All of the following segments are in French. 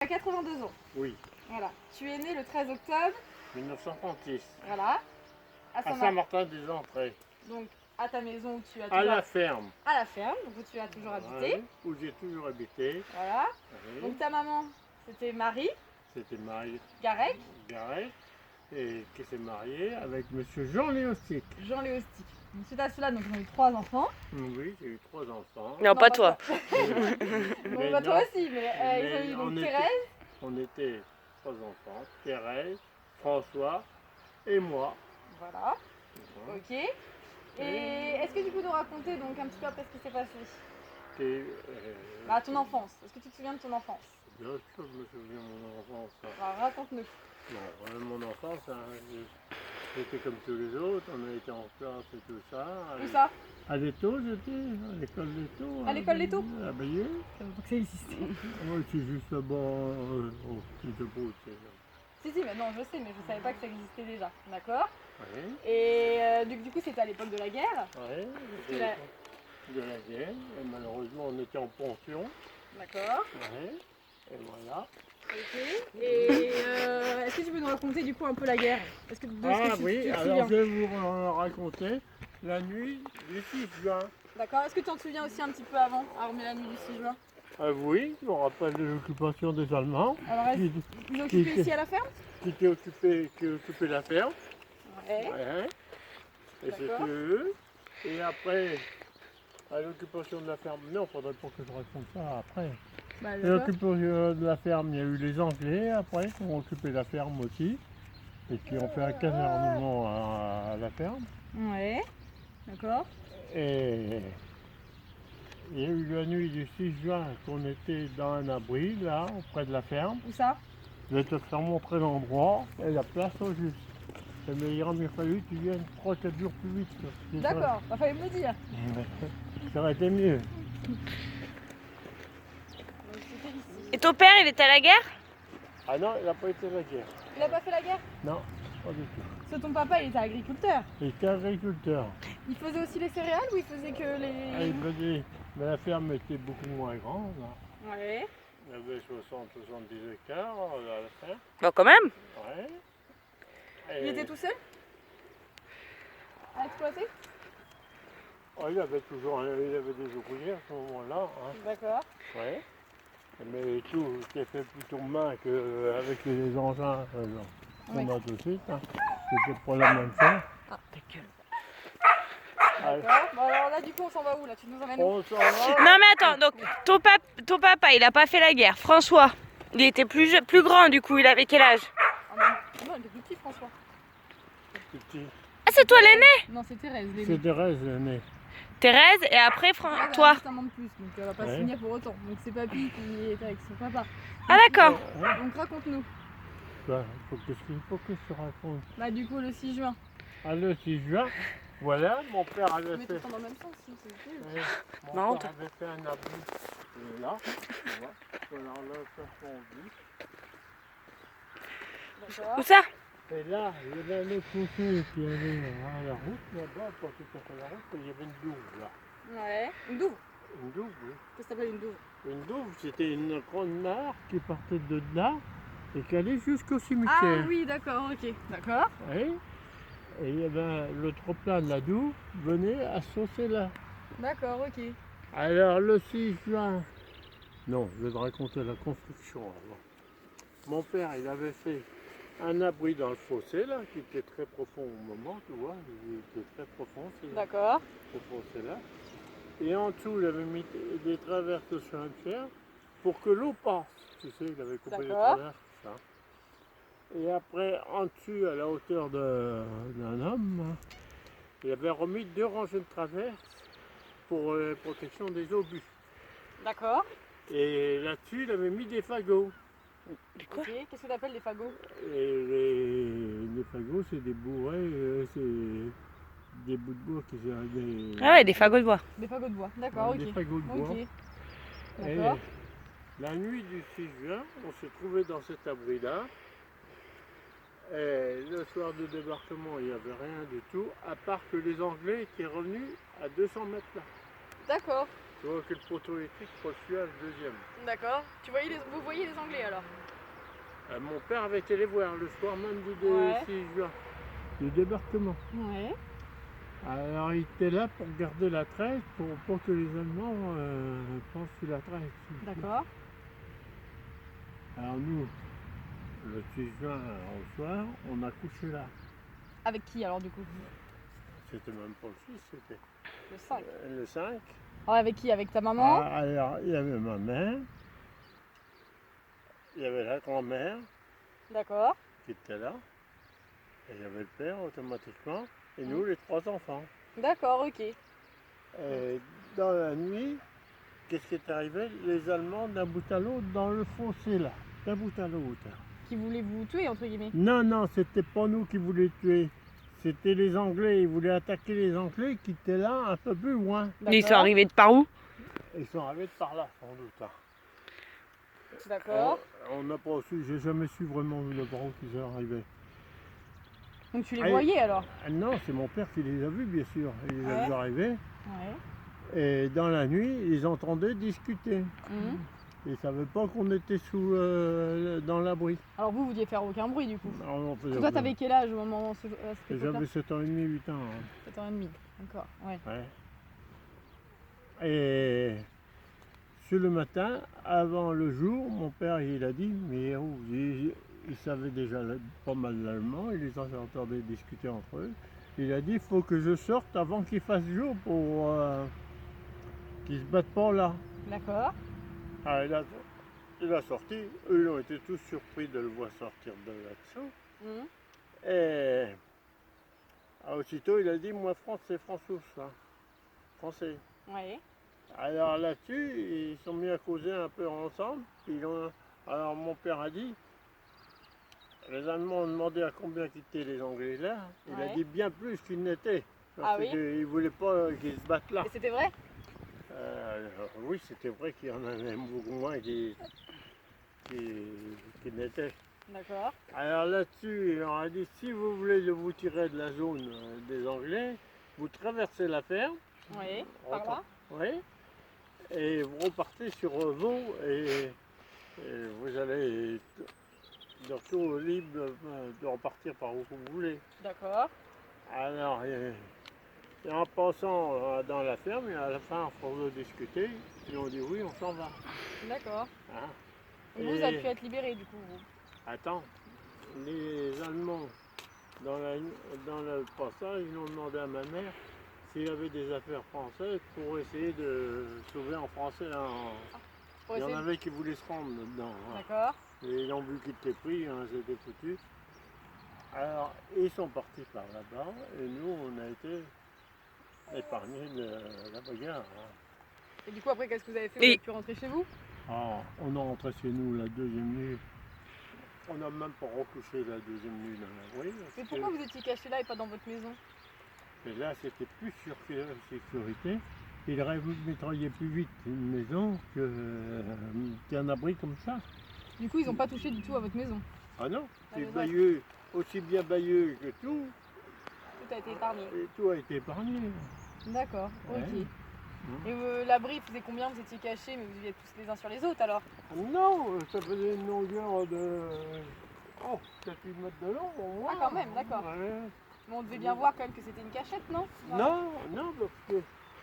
Tu as 82 ans. Oui. Voilà. Tu es né le 13 octobre. 1936. Voilà. À Saint-Martin-des-Entrées. Donc à ta maison où tu as À toujours... la ferme. À la ferme, donc où tu as toujours habité. Oui, où j'ai toujours habité. Voilà. Oui. Donc ta maman, c'était Marie C'était Marie Garec. Garret et qui s'est mariée avec monsieur Jean Léostic. Jean Léostic. Donc suite à cela, donc on a eu 3 enfants. Oui, j'ai eu 3 enfants. Non, pas toi. Bon, bah, toi aussi, mais ils ont eu donc Thérèse. On était 3 enfants, Thérèse, François et moi. Voilà. Ok. Et est-ce que tu peux nous raconter donc un petit peu après ce qui s'est passé? Ton enfance. Est-ce que tu te souviens de ton enfance? Bien sûr, je me souviens de mon enfance. Alors, raconte-nous. Mon enfance, j'étais comme tous les autres, on a été en classe et tout ça. Où ça? À l'Étau, j'étais, à l'école d'Étau. À l'école d'Étau? À Bayeux. Donc ça existait. Moi, c'est juste là-bas, au petit de Brout. Si, mais non, je sais, mais je savais pas que ça existait déjà. D'accord? Oui. Et du coup, c'était à l'époque de la guerre? Oui, c'était à l'époque de la guerre. Et malheureusement, on était en pension. D'accord. Oui. Et voilà. Ok. Et est-ce que tu peux nous raconter du coup un peu la guerre? Est-ce que tu alors te je souviens? vais vous raconter la nuit du 6 juin. D'accord. Est-ce que tu t'en souviens aussi un petit peu avant, armé la nuit du 6 juin? Oui, je me rappelle de l'occupation des Allemands. Alors, ils occupaient ici à la ferme? Qui occupaient la ferme. Ouais. Ouais. Et c'était eux. Et après, à l'occupation de la ferme, non, faudrait pas que je raconte ça après. Bah, l'occupation de la ferme, il y a eu les Anglais après qui ont occupé la ferme aussi. Et qui ont fait un casernement à la ferme. Ouais. D'accord. Et il y a eu la nuit du 6 juin qu'on était dans un abri, là, auprès de la ferme. Où ça? Je vais te faire montrer l'endroit et la place au juste. Mais il aurait mieux fallu que tu viennes 3-4 jours plus vite. D'accord, il fallait me le dire. Ça aurait été mieux. Et ton père, il était à la guerre? Ah non, il n'a pas été à la guerre. Il n'a pas fait la guerre? Non, pas du tout. Parce que ton papa, il était agriculteur. Il était agriculteur. Il faisait aussi les céréales ou il faisait que les... Ah, il faisait... Mais la ferme était beaucoup moins grande. Là. Ouais. Il y avait 60-70 hectares à la ferme. Bon, quand même. Ouais. Il était tout seul à exploiter? Oh, il avait des ouvriers à ce moment-là. Hein. D'accord. Ouais. Mais tout était fait plutôt main qu'avec les engins qu'on a tout de suite. Hein. C'était pas la même chose. Ah, ta gueule. D'accord. Bon alors là du coup on s'en va où là? Tu nous emmènes où? On s'en va. Non, mais attends, donc ton papa, il a pas fait la guerre. François, il était plus grand du coup, il avait quel âge? Non, il était plus petit François. Petit. Ah, c'est toi l'aîné? Non, c'est Thérèse l'aînée. C'est Thérèse l'aînée. Thérèse, et après Thérèse, toi. elle a juste un an de plus, donc elle va pas se signer pour autant. Donc c'est papy qui était avec son papa. Ah, d'accord. Donc raconte-nous. Il faut que je te raconte. Bah du coup le 6 juin. Ah, le 6 juin, voilà, mon père avait Mais fait... tout dans le même sens, si, c'est cool. Ouais, mon Marrant, père avait fait un abri. Là, tu vois. Alors là, ça fondu. D'accord. Où ça? Et là, il y avait un autre fossé qui allait à la route, là-bas, pas tout à fait la route, il y avait une douve, là. Ouais. Une douve? Une douve, oui. Qu'est-ce que t'appelles une douve? Une douve, c'était une grande mare qui partait de là et qui allait jusqu'au cimetière. Ah oui, d'accord, ok. D'accord. Oui. Et il y avait le trop-plein de la douve venait à saucer là. D'accord, ok. Alors le 6 juin, non, je vais te raconter la construction avant. Mon père, il avait fait un abri dans le fossé là, qui était très profond au moment, tu vois, il était très profond, D'accord. ce fossé là. Et en dessous, il avait mis des traverses de chemin de fer pour que l'eau passe. Tu sais, il avait coupé les traverses. Ça. Et après, en dessus, à la hauteur d'un homme, il avait remis 2 rangées de traverses pour la protection des obus. D'accord. Et là-dessus, il avait mis des fagots. Quoi? Ok, qu'est-ce que tu appelles les fagots? Et les fagots, c'est des bourrées, c'est des bouts de bois qui sont des... Ah ouais, des fagots de bois. Des fagots de bois, d'accord, ok. Des fagots de bois. Ok. Et D'accord. la nuit du 6 juin, on s'est trouvé dans cet abri-là. Et le soir du débarquement, il n'y avait rien du tout, à part que les Anglais étaient revenus à 200 mètres là. D'accord. Tu vois que le poteau électrique, je suis à le deuxième. D'accord. Vous voyez les Anglais alors? Mon père avait été les voir le soir même du Ouais. 6 juin. Du débarquement. Ouais. Alors il était là pour garder la traite, pour pas que les Allemands pensent sur la traite. D'accord. Alors nous, le 6 juin au soir, on a couché là. Avec qui alors du coup? C'était même pas le 6, c'était Le 5. le 5. Alors avec qui? Avec ta maman? Alors il y avait ma mère, il y avait la grand-mère D'accord. qui était là, et il y avait le père automatiquement, et nous les 3 enfants. D'accord, ok. Et dans la nuit, qu'est-ce qui est arrivé? Les Allemands d'un bout à l'autre dans le fossé là, d'un bout à l'autre. Qui voulait vous tuer entre guillemets? Non, non, c'était pas nous qui voulions tuer. C'était les Anglais, ils voulaient attaquer les Anglais qui étaient là un peu plus loin. Ils sont arrivés de par où? Ils sont arrivés de par là, sans doute. Hein. D'accord. On n'a pas su, j'ai jamais su vraiment le où ils sont arrivés. Donc tu les Allez. voyais alors? Non, c'est mon père qui les a vus, bien sûr. Il les a vus arriver. Ouais. Et dans la nuit, ils entendaient discuter. Mhm. Ils ne savaient pas qu'on était dans l'abri. Alors vous deviez faire aucun bruit du coup. Alors, on faisait Toi rien. t'avais quel âge au moment à cette époque-là? J'avais 7 ans et demi, 8 ans. Hein. 7 ans et demi. D'accord. Ouais. Ouais. Et sur le matin, avant le jour, mon père il a dit, mais oh, il savait déjà pas mal l'allemand, il les entendait discuter entre eux. Il a dit, il faut que je sorte avant qu'il fasse jour pour qu'ils se battent pas là. D'accord. Ah, il a sorti, eux ils ont été tous surpris de le voir sortir de là-dessous. Mhm. Et aussitôt il a dit, moi France c'est François, ça. Français. Ouais. Alors là-dessus, ils sont mis à causer un peu ensemble. Alors mon père a dit, les Allemands ont demandé à combien quitter les Anglais là. Il a Ouais. dit bien plus qu'ils n'étaient. Ah Parce oui? qu'ils ne voulaient pas qu'ils se battent là. Et c'était vrai? Oui, c'était vrai qu'il y en avait beaucoup moins qui n'étaient. D'accord. Alors là-dessus, il leur a dit, si vous voulez vous tirer de la zone des Anglais, vous traversez la ferme. Oui. Par là? Oui. Et vous repartez sur Vaud et vous allez de retour libre de repartir par où vous voulez. D'accord. Alors, et en passant dans la ferme, et à la fin, à force de discuter, ils ont dit oui, on s'en va. D'accord. Hein. Donc vous avez pu être libéré du coup. Vous. Attends, les Allemands, dans le passage, ils ont demandé à ma mère s'il y avait des affaires françaises pour essayer de sauver en français. Pour Il y en essayer- avait qui voulaient se rendre dedans. Hein. D'accord. Et ils ont vu qu'ils étaient pris, hein, c'était foutu. Alors, ils sont partis par là-bas et nous, on a été épargnés de la bagarre. Hein. Et du coup après qu'est-ce que vous avez fait? Vous avez pu rentrer chez vous? Ah, on est rentré chez nous la deuxième nuit. On n'a même pas recouché la deuxième nuit dans l'abri. Mais pourquoi vous étiez caché là et pas dans votre maison? Et là, c'était plus sur sécurité. Il aurait mitraillé plus vite une maison qu'un abri comme ça. Du coup ils n'ont pas touché du tout à votre maison. Ah non, Ah, c'est mais ouais. Bayeux, aussi bien Bayeux que tout, Tout a été épargné. et tout a été épargné. D'accord. Ouais. Ok. Et l'abri faisait combien? Vous étiez cachés mais vous viviez tous les uns sur les autres alors? Non, ça faisait une longueur de 7-8 mètres de long au moins. Ah quand même, d'accord. Ouais. Mais on devait bien voir quand même que c'était une cachette, non? Non,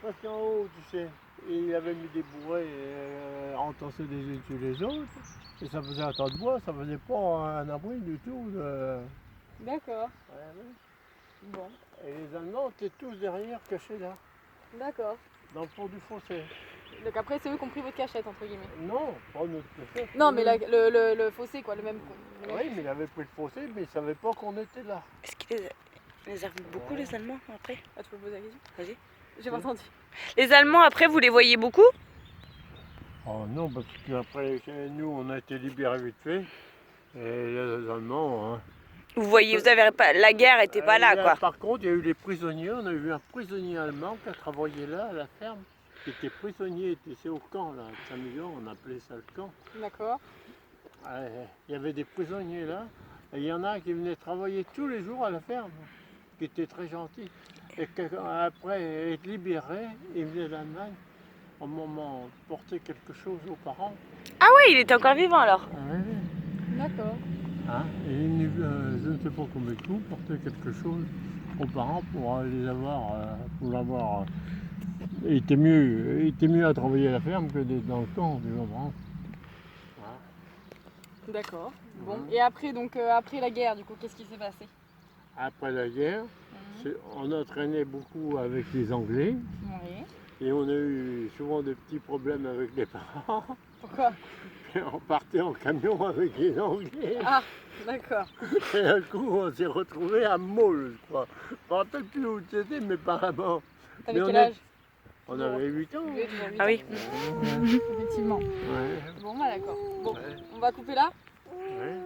parce qu'en haut, tu sais, il avait mis des bourrées entassés les uns sur les autres. Et ça faisait un tas de bois, ça faisait pas un abri du tout. D'accord. Ouais. Bon. Et les Allemands étaient tous derrière, cachés là, D'accord. dans le fond du fossé. Donc après c'est eux qui ont pris votre cachette entre guillemets. Non, pas notre fossé. Non mais le fossé quoi, le même. Oui, mais il avait pris le fossé, mais il savait pas qu'on était là. Est-ce qu'ils les arment beaucoup les Allemands après? Ah tu peux poser la question? Vas-y. J'ai pas entendu. Les Allemands après vous les voyez beaucoup? Oh non, parce qu'après, nous, on a été libérés vite fait. Et les Allemands, hein. Vous avez pas, la guerre était pas là quoi. Par contre, il y a eu des prisonniers. On a eu un prisonnier allemand qui a travaillé là, à la ferme. Qui était prisonnier, c'est au camp, là, à Saint-Million, on appelait ça le camp. D'accord. Il y avait des prisonniers là. Et il y en a qui venaient travailler tous les jours à la ferme, qui étaient très gentils. Et après être libérés, ils venaient d'Allemagne. un moment porter quelque chose aux parents. Ah ouais, il était encore vivant alors. D'accord. Hein, et je ne sais pas combien de coups, porter quelque chose aux parents pour les avoir, pour l'avoir. Il était mieux à travailler à la ferme que d'être dans le camp, tu comprends. Voilà. D'accord. Bon. Mhm. Et après, donc, après la guerre, du coup, qu'est-ce qui s'est passé? Après la guerre, on a traîné beaucoup avec les Anglais Oui. et on a eu souvent des petits problèmes avec les parents. Pourquoi? Et on partait en camion avec les Anglais. Ah, d'accord. Et d'un coup, on s'est retrouvés à Meaux, je crois. Je ne me rappelle plus où c'était, mais apparemment. T'avais Mais quel âge? On avait 8 ans. Oui, toujours huit Ah oui. ans. Effectivement. Ouais. Bon, bah d'accord. Bon, Ouais. on va couper là? Ouais.